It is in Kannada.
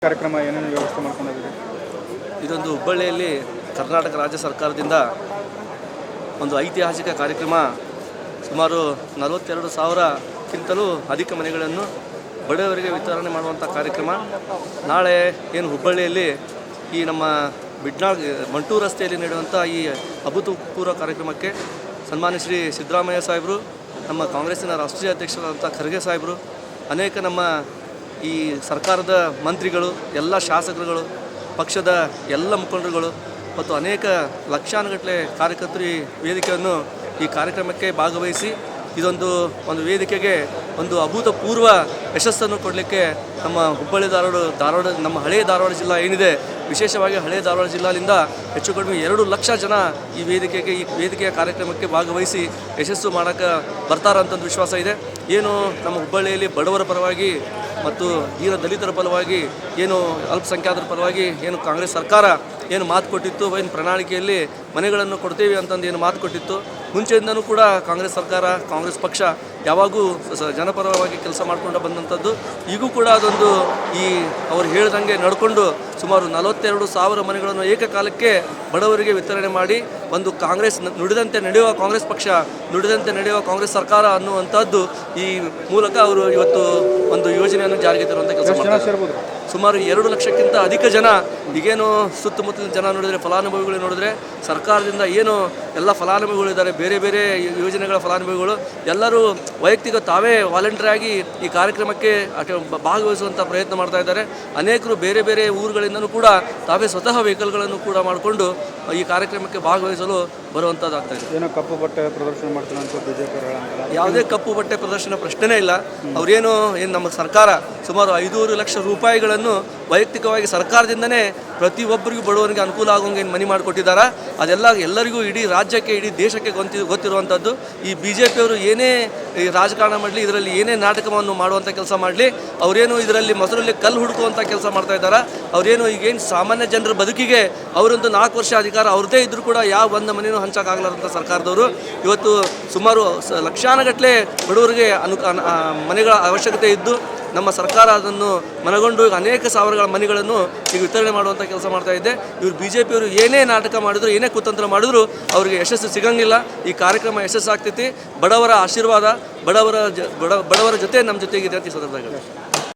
ಕಾರ್ಯಕ್ರಮ ಏನೇನು ವ್ಯವಸ್ಥೆ ಮಾಡ್ಕೊಂಡಿದ್ದೀರಿ? ಇದೊಂದು ಹುಬ್ಬಳ್ಳಿಯಲ್ಲಿ ಕರ್ನಾಟಕ ರಾಜ್ಯ ಸರ್ಕಾರದಿಂದ ಒಂದು ಐತಿಹಾಸಿಕ ಕಾರ್ಯಕ್ರಮ. ಸುಮಾರು 42,000ಕ್ಕಿಂತಲೂ ಅಧಿಕ ಮನೆಗಳನ್ನು ಬಡವರಿಗೆ ವಿತರಣೆ ಮಾಡುವಂಥ ಕಾರ್ಯಕ್ರಮ. ನಾಳೆ ಏನು ಹುಬ್ಬಳ್ಳಿಯಲ್ಲಿ ಈ ನಮ್ಮ ಮಂಟೂರು ರಸ್ತೆಯಲ್ಲಿ ನಡೆಯುವಂಥ ಈ ಅಭೂತಪೂರ್ವ ಕಾರ್ಯಕ್ರಮಕ್ಕೆ ಸನ್ಮಾನ್ಯ ಶ್ರೀ ಸಿದ್ದರಾಮಯ್ಯ ಸಾಹೇಬರು, ನಮ್ಮ ಕಾಂಗ್ರೆಸ್ಸಿನ ರಾಷ್ಟ್ರೀಯ ಅಧ್ಯಕ್ಷರಾದಂಥ ಖರ್ಗೆ ಸಾಹೇಬರು, ಅನೇಕ ನಮ್ಮ ಈ ಸರ್ಕಾರದ ಮಂತ್ರಿಗಳು, ಎಲ್ಲ ಶಾಸಕರುಗಳು, ಪಕ್ಷದ ಎಲ್ಲ ಮುಖಂಡರುಗಳು ಮತ್ತು ಅನೇಕ ಲಕ್ಷಾನುಗಟ್ಟಲೆ ಕಾರ್ಯಕರ್ತರು ಈ ವೇದಿಕೆಯನ್ನು ಈ ಕಾರ್ಯಕ್ರಮಕ್ಕೆ ಭಾಗವಹಿಸಿ ಒಂದು ವೇದಿಕೆಗೆ ಒಂದು ಅಭೂತಪೂರ್ವ ಯಶಸ್ಸನ್ನು ಕೊಡಲಿಕ್ಕೆ ನಮ್ಮ ಹುಬ್ಬಳ್ಳಿ ಧಾರವಾಡ ನಮ್ಮ ಹಳೆಯ ಧಾರವಾಡ ಜಿಲ್ಲಾ ಏನಿದೆ, ವಿಶೇಷವಾಗಿ ಹಳೆಯ ಧಾರವಾಡ ಜಿಲ್ಲಾದಿಂದ ಹೆಚ್ಚು ಕಡಿಮೆ 2 ಲಕ್ಷ ಜನ ಈ ವೇದಿಕೆಯ ಕಾರ್ಯಕ್ರಮಕ್ಕೆ ಭಾಗವಹಿಸಿ ಯಶಸ್ಸು ಮಾಡೋಕ್ಕೆ ಬರ್ತಾರಂತ ವಿಶ್ವಾಸ ಇದೆ. ಏನು ನಮ್ಮ ಹುಬ್ಬಳ್ಳಿಯಲ್ಲಿ ಬಡವರ ಪರವಾಗಿ ಮತ್ತು ದೀನ ದಲಿತರ ಪರವಾಗಿ, ಏನು ಅಲ್ಪಸಂಖ್ಯಾತರ ಪರವಾಗಿ ಏನು ಕಾಂಗ್ರೆಸ್ ಸರ್ಕಾರ ಏನು ಮಾತು ಕೊಟ್ಟಿತ್ತು, ಏನು ಪ್ರಣಾಳಿಕೆಯಲ್ಲಿ ಮನೆಗಳನ್ನು ಕೊಡ್ತೇವೆ ಅಂತಂದು ಏನು ಮಾತು ಕೊಟ್ಟಿತ್ತು, ಮುಂಚೆಯಿಂದನೂ ಕೂಡ ಕಾಂಗ್ರೆಸ್ ಸರ್ಕಾರ, ಕಾಂಗ್ರೆಸ್ ಪಕ್ಷ ಯಾವಾಗೂ ಜನಪರವಾಗಿ ಕೆಲಸ ಮಾಡಿಕೊಂಡು ಬಂದಂಥದ್ದು. ಈಗೂ ಕೂಡ ಅದೊಂದು ಅವರು ಹೇಳ್ದಂಗೆ ನಡ್ಕೊಂಡು ಸುಮಾರು 42,000 ಮನೆಗಳನ್ನು ಏಕಕಾಲಕ್ಕೆ ಬಡವರಿಗೆ ವಿತರಣೆ ಮಾಡಿ ಒಂದು ಕಾಂಗ್ರೆಸ್ ನುಡಿದಂತೆ ನಡೆಯುವ ಕಾಂಗ್ರೆಸ್ ಪಕ್ಷ, ನುಡಿದಂತೆ ನಡೆಯುವ ಕಾಂಗ್ರೆಸ್ ಸರ್ಕಾರ ಅನ್ನುವಂಥದ್ದು ಈ ಮೂಲಕ ಅವರು ಇವತ್ತು ಒಂದು ಯೋಜನೆಯನ್ನು ಜಾರಿಗೆ ತರುವಂಥ ಕೆಲಸ ಮಾಡ್ತಾರೆ. ಸುಮಾರು 2 ಲಕ್ಷಕ್ಕಿಂತ ಅಧಿಕ ಜನ. ಈಗೇನು ಸುತ್ತಮುತ್ತಲಿನ ಜನ ನೋಡಿದರೆ, ಫಲಾನುಭವಿಗಳು ನೋಡಿದ್ರೆ, ಸರ್ಕಾರದಿಂದ ಏನು ಎಲ್ಲ ಫಲಾನುಭವಿಗಳಿದ್ದಾರೆ, ಬೇರೆ ಬೇರೆ ಯೋಜನೆಗಳ ಫಲಾನುಭವಿಗಳು ಎಲ್ಲರೂ ವೈಯಕ್ತಿಕ ತಾವೇ ವಾಲಂಟಿಯರಾಗಿ ಈ ಕಾರ್ಯಕ್ರಮಕ್ಕೆ ಭಾಗವಹಿಸುವಂಥ ಪ್ರಯತ್ನ ಮಾಡ್ತಾ ಇದ್ದಾರೆ. ಅನೇಕರು ಬೇರೆ ಬೇರೆ ಊರುಗಳಿಂದನೂ ಕೂಡ ತಾವೇ ಸ್ವತಃ ವೆಹಿಕಲ್ಗಳನ್ನು ಕೂಡ ಮಾಡಿಕೊಂಡು ಈ ಕಾರ್ಯಕ್ರಮಕ್ಕೆ ಭಾಗವಹಿಸಲು ಬರುವಂಥದ್ದಾಗ್ತಾಯಿದೆ. ಏನೋ ಕಪ್ಪು ಬಟ್ಟೆ ಪ್ರದರ್ಶನ ಮಾಡ್ತಾನೆ ಅಂತ ಬಿಜೆಪಿ ಯಾವುದೇ ಕಪ್ಪು ಬಟ್ಟೆ ಪ್ರದರ್ಶನ ಪ್ರಶ್ನೆನೇ ಇಲ್ಲ. ಅವರೇನು ನಮ್ಮ ಸರ್ಕಾರ ಸುಮಾರು 500 ಲಕ್ಷ ರೂಪಾಯಿಗಳನ್ನು ವೈಯಕ್ತಿಕವಾಗಿ ಸರ್ಕಾರದಿಂದನೇ ಪ್ರತಿಯೊಬ್ಬರಿಗೂ ಬಡವರಿಗೆ ಅನುಕೂಲ ಆಗೋಂಗೆ ಮನೆ ಮಾಡಿಕೊಟ್ಟಿದ್ದಾರೆ. ಅದೆಲ್ಲ ಎಲ್ಲರಿಗೂ, ಇಡೀ ರಾಜ್ಯಕ್ಕೆ, ಇಡೀ ದೇಶಕ್ಕೆ ಗೊತ್ತಿರುವಂಥದ್ದು. ಈ BJPಯವರು ಏನೇ ಈ ರಾಜಕಾರಣ ಮಾಡಲಿ, ಇದರಲ್ಲಿ ಏನೇ ನಾಟಕವನ್ನು ಮಾಡುವಂಥ ಕೆಲಸ ಮಾಡಲಿ, ಅವರೇನು ಇದರಲ್ಲಿ ಮೊಸರಲ್ಲಿ ಕಲ್ಲು ಹುಡುಕುವಂಥ ಕೆಲಸ ಮಾಡ್ತಾ ಇದ್ದಾರೆ. ಅವರೇನು ಈಗೇನು ಸಾಮಾನ್ಯ ಜನರ ಬದುಕಿಗೆ ಅವರೊಂದು 4 ವರ್ಷ ಅಧಿಕಾರ ಅವ್ರದ್ದೇ ಇದ್ದರೂ ಕೂಡ ಯಾವ ಒಂದು ಮನೆಯೂ ಹಂಚೋಕ್ಕಾಗಲಾರಂಥ ಸರ್ಕಾರದವರು ಇವತ್ತು ಸುಮಾರು ಲಕ್ಷಾನುಗಟ್ಟಲೆ ಬಡವರಿಗೆ ಮನೆಗಳ ಅವಶ್ಯಕತೆ ಇದ್ದು ನಮ್ಮ ಸರ್ಕಾರ ಅದನ್ನು ಮನಗೊಂಡು ಅನೇಕ ಸಾವಿರಗಳ ಮನೆಗಳನ್ನು ಈಗ ವಿತರಣೆ ಮಾಡುವಂಥ ಕೆಲಸ ಮಾಡ್ತಾ ಇದೆ. ಇವರು BJPಯವರು ಏನೇ ನಾಟಕ ಮಾಡಿದ್ರು, ಏನೇ ಕುತಂತ್ರ ಮಾಡಿದ್ರು ಅವರಿಗೆ ಯಶಸ್ಸು ಸಿಗಂಗಿಲ್ಲ. ಈ ಕಾರ್ಯಕ್ರಮ ಯಶಸ್ಸಾಗ್ತೈತಿ. ಬಡವರ ಆಶೀರ್ವಾದ, ಬಡವರ ಜೊತೆ ನಮ್ಮ ಜೊತೆಗಿದೆ ಅಂತ ಈ ಸಂದರ್ಭದಲ್ಲಿ